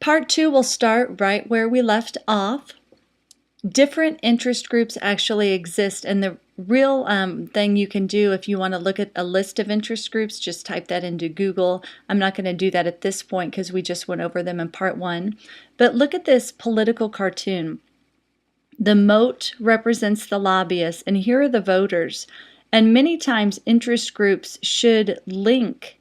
Part 2 will start right where we left off. Different interest groups actually exist, and the real thing you can do if you want to look at a list of interest groups, just type that into Google. I'm not going to do that at this point because we just went over them in part 1. But look at this political cartoon. The moat represents the lobbyists, and here are the voters. And many times interest groups should link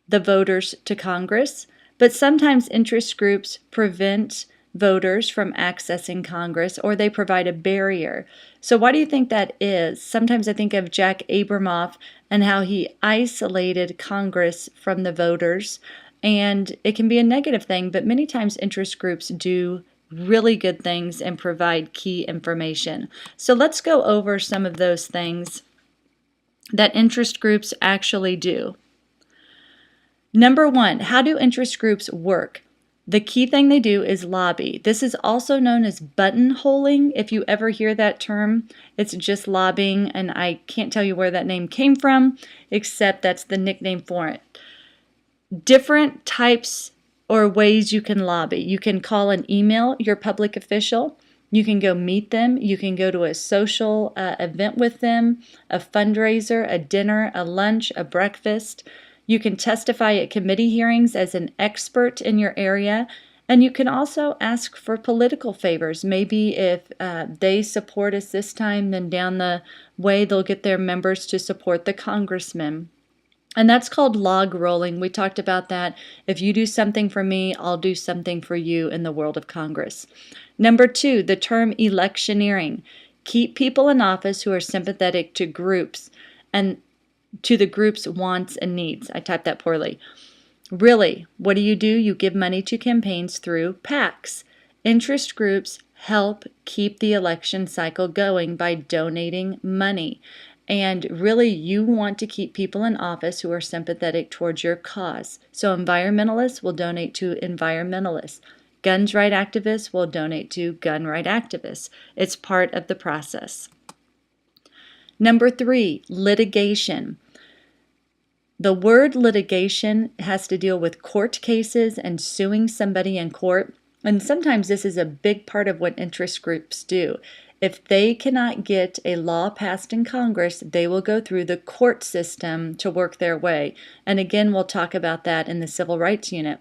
the voters to Congress, but sometimes interest groups prevent voters from accessing Congress, or they provide a barrier. So why do you think that is? Sometimes I think of Jack Abramoff and how he isolated Congress from the voters, and it can be a negative thing, but many times interest groups do really good things and provide key information. So let's go over some of those things that interest groups actually do. Number 1, how do interest groups work? The key thing they do is lobby. This is also known as buttonholing. If you ever hear that term, it's just lobbying, and I can't tell you where that name came from, except that's the nickname for it. Different types or ways you can lobby. You can call and email your public official. You can go meet them. You can go to a social event with them, a fundraiser, a dinner, a lunch, a breakfast. You can testify at committee hearings as an expert in your area, and you can also ask for political favors. Maybe if they support us this time, then down the way they'll get their members to support the congressman. And that's called log rolling. We talked about that. If you do something for me, I'll do something for you in the world of Congress. Number 2, the term electioneering. Keep people in office who are sympathetic to groups and to the group's wants and needs. I typed that poorly. Really, what do? You give money to campaigns through PACs. Interest groups help keep the election cycle going by donating money. And really, you want to keep people in office who are sympathetic towards your cause. So environmentalists will donate to environmentalists. Guns right activists will donate to gun right activists. It's part of the process. Number 3, litigation. The word litigation has to deal with court cases and suing somebody in court. And sometimes this is a big part of what interest groups do. If they cannot get a law passed in Congress, they will go through the court system to work their way. And again, we'll talk about that in the Civil Rights Unit.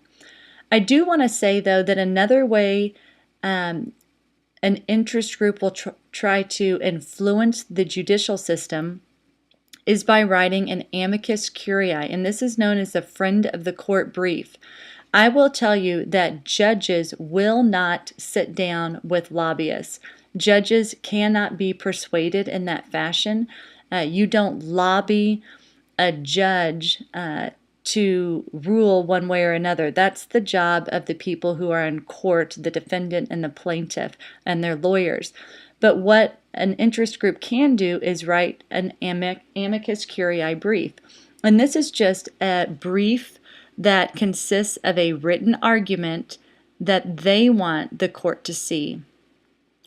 I do want to say, though, that another way an interest group will try to influence the judicial system is by writing an amicus curiae, and this is known as the friend of the court brief. I will tell you that judges will not sit down with lobbyists. Judges cannot be persuaded in that fashion. You don't lobby a judge to rule one way or another. That's the job of the people who are in court, the defendant and the plaintiff and their lawyers. But what an interest group can do is write an amicus curiae brief. And this is just a brief that consists of a written argument that they want the court to see.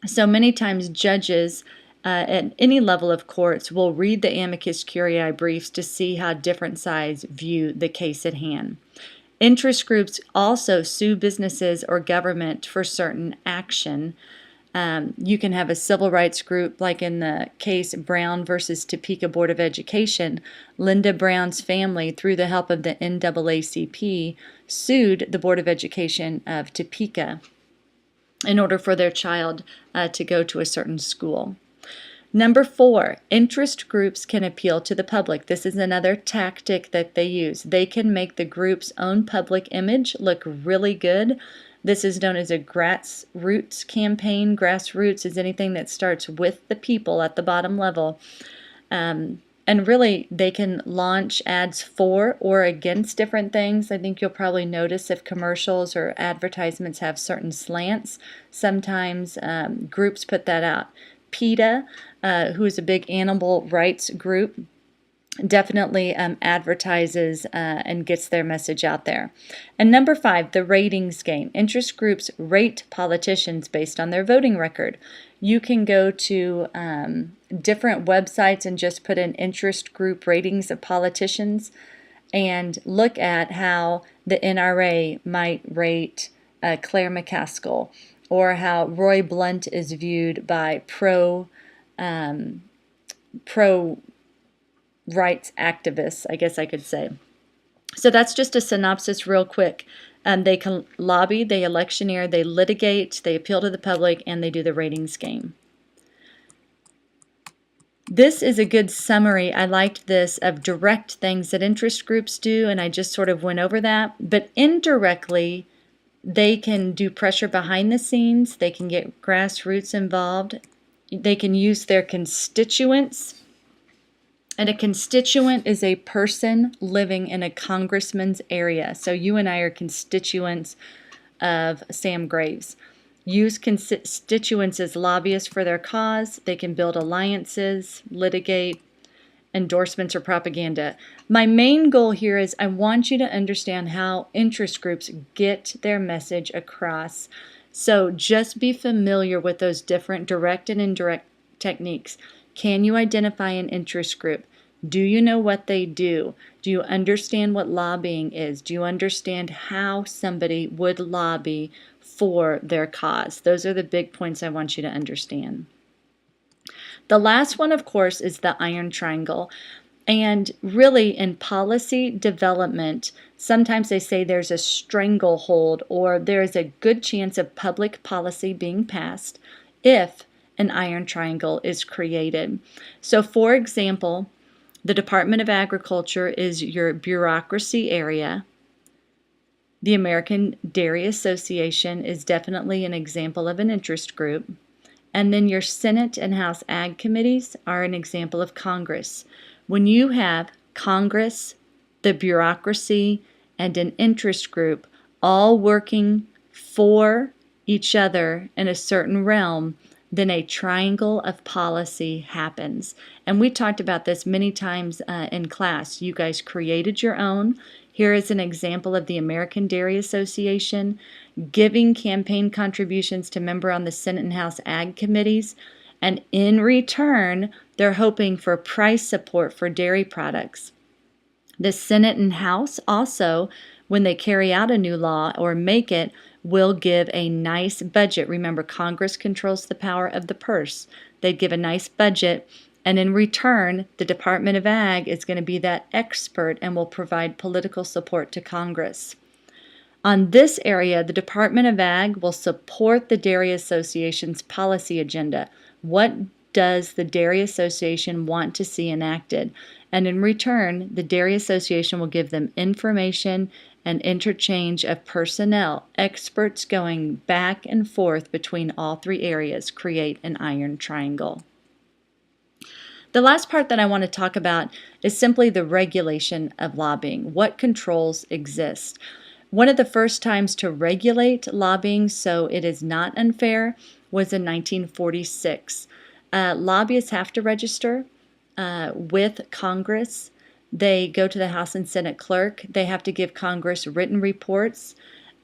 So many times judges at any level of courts will read the amicus curiae briefs to see how different sides view the case at hand. Interest groups also sue businesses or government for certain action. You can have a civil rights group, like in the case Brown versus Topeka Board of Education. Linda Brown's family, through the help of the NAACP, sued the Board of Education of Topeka in order for their child to go to a certain school. Number 4, interest groups can appeal to the public. This is another tactic that they use. They can make the group's own public image look really good. This is known as a grassroots campaign. Grassroots is anything that starts with the people at the bottom level. And really, they can launch ads for or against different things. I think you'll probably notice if commercials or advertisements have certain slants, sometimes groups put that out. PETA, who is a big animal rights group, definitely advertises and gets their message out there. And number 5, the ratings game. Interest groups rate politicians based on their voting record. You can go to different websites and just put in interest group ratings of politicians and look at how the NRA might rate Claire McCaskill, or how Roy Blunt is viewed by pro rights activists, I guess I could say. So that's just a synopsis real quick. They can lobby, they electioneer, they litigate, they appeal to the public, and they do the ratings game. This is a good summary. I liked this of direct things that interest groups do, and I just sort of went over that. But indirectly, they can do pressure behind the scenes. They can get grassroots involved. They can use their constituents. And a constituent is a person living in a congressman's area. So you and I are constituents of Sam Graves. Use constituents as lobbyists for their cause. They can build alliances, litigate, endorsements, or propaganda. My main goal here is I want you to understand how interest groups get their message across. So just be familiar with those different direct and indirect techniques. Can you identify an interest group? Do you know what they do? Do you understand what lobbying is? Do you understand how somebody would lobby for their cause? Those are the big points I want you to understand. The last one, of course, is the iron triangle. And really, in policy development, sometimes they say there's a stranglehold or there's a good chance of public policy being passed if an iron triangle is created. So, for example, the Department of Agriculture is your bureaucracy area. The American Dairy Association is definitely an example of an interest group. And then your Senate and House Ag committees are an example of Congress. When you have Congress, the bureaucracy, and an interest group all working for each other in a certain realm, then a triangle of policy happens. And we talked about this many times in class. You guys created your own. Here is an example of the American Dairy Association giving campaign contributions to members on the Senate and House Ag committees. And in return, they're hoping for price support for dairy products. The Senate and House also, when they carry out a new law or make it, will give a nice budget. Remember, Congress controls the power of the purse. They'd give a nice budget, and in return, the Department of Ag is going to be that expert and will provide political support to Congress. On this area, the Department of Ag will support the Dairy Association's policy agenda. What does the Dairy Association want to see enacted? And in return, the Dairy Association will give them information and interchange of personnel, experts going back and forth between all three areas, create an iron triangle. The last part that I want to talk about is simply the regulation of lobbying. What controls exist? One of the first times to regulate lobbying so it is not unfair was in 1946. Lobbyists have to register with Congress. They go to the House and Senate clerk. They have to give Congress written reports.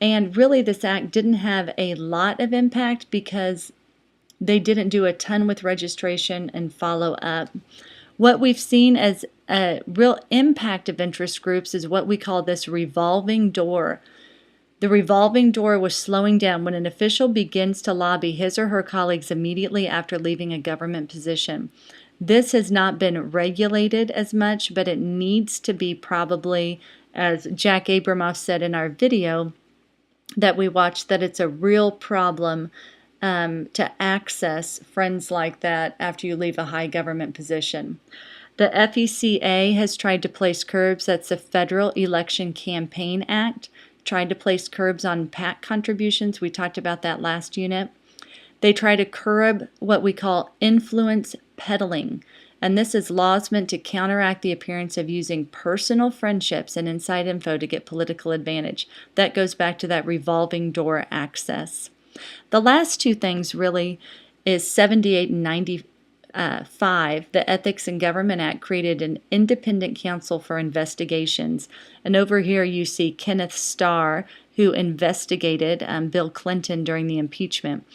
And really, this act didn't have a lot of impact because they didn't do a ton with registration and follow up. What we've seen as a real impact of interest groups is what we call this revolving door. The revolving door was slowing down when an official begins to lobby his or her colleagues immediately after leaving a government position. This has not been regulated as much, but it needs to be probably, as Jack Abramoff said in our video that we watched, that it's a real problem to access friends like that after you leave a high government position. The FECA has tried to place curbs. That's the Federal Election Campaign Act. Tried to place curbs on PAC contributions. We talked about that last unit. They try to curb what we call influence peddling. And this is laws meant to counteract the appearance of using personal friendships and inside info to get political advantage. That goes back to that revolving door access. The last two things really is 78 and 95. The Ethics in Government Act created an independent counsel for investigations. And over here you see Kenneth Starr, who investigated Bill Clinton during the impeachment.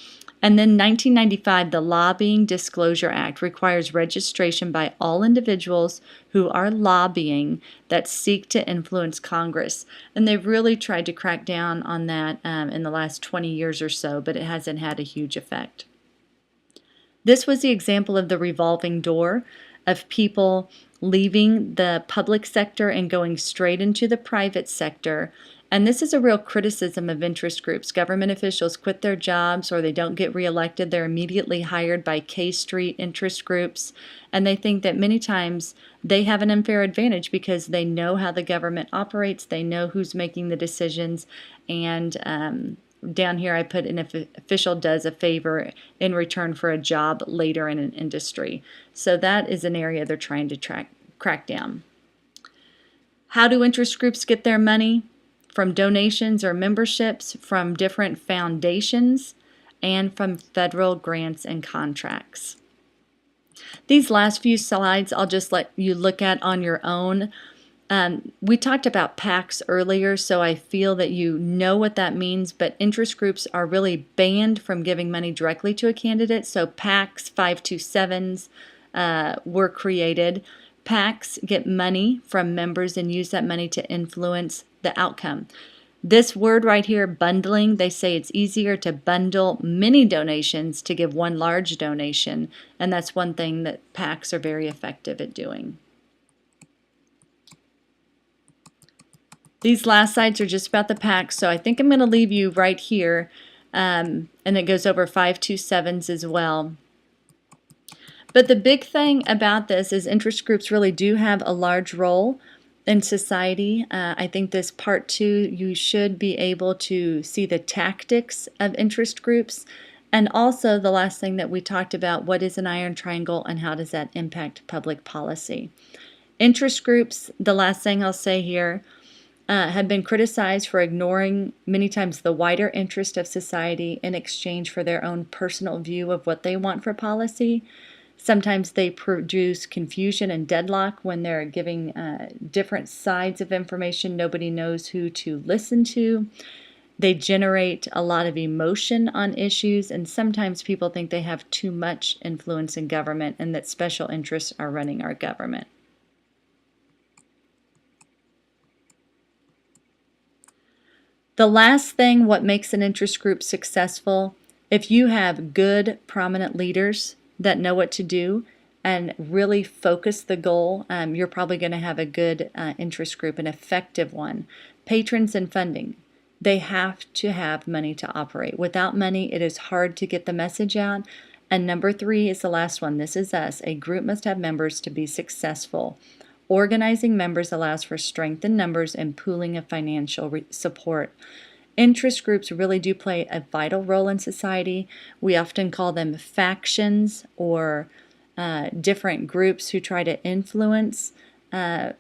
And then 1995, the Lobbying Disclosure Act requires registration by all individuals who are lobbying that seek to influence Congress. And they've really tried to crack down on that in the last 20 years or so, but it hasn't had a huge effect. This was the example of the revolving door of people leaving the public sector and going straight into the private sector. And this is a real criticism of interest groups. Government officials quit their jobs or they don't get reelected. They're immediately hired by K Street interest groups. And they think that many times they have an unfair advantage because they know how the government operates. They know who's making the decisions. And down here I put an official does a favor in return for a job later in an industry. So that is an area they're trying to crack down. How do interest groups get their money? From donations or memberships, from different foundations, and from federal grants and contracts. These last few slides I'll just let you look at on your own. We talked about PACs earlier, so I feel that you know what that means, but interest groups are really banned from giving money directly to a candidate. So PACs, 527s were created. PACs get money from members and use that money to influence the outcome. This word right here, bundling, they say it's easier to bundle many donations to give one large donation, and that's one thing that PACs are very effective at doing. These last slides are just about the PACs, so I think I'm going to leave you right here, and it goes over 527s as well. But the big thing about this is interest groups really do have a large role in society. I think this part 2, you should be able to see the tactics of interest groups, and also the last thing that we talked about, what is an iron triangle and how does that impact public policy. Interest groups, the last thing I'll say here, have been criticized for ignoring many times the wider interest of society in exchange for their own personal view of what they want for policy. Sometimes they produce confusion and deadlock when they're giving different sides of information. Nobody knows who to listen to. They generate a lot of emotion on issues, and sometimes people think they have too much influence in government and that special interests are running our government. The last thing, what makes an interest group successful, if you have good, prominent leaders that know what to do and really focus the goal, you're probably going to have a good interest group, an effective one. Patrons and funding. They have to have money to operate. Without money, it is hard to get the message out. And number 3 is the last one. This is us. A group must have members to be successful. Organizing members allows for strength in numbers and pooling of financial support. Interest groups really do play a vital role in society. We often call them factions or different groups who try to influence. But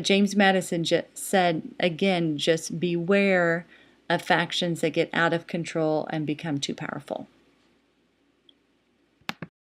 James Madison said, again, just beware of factions that get out of control and become too powerful.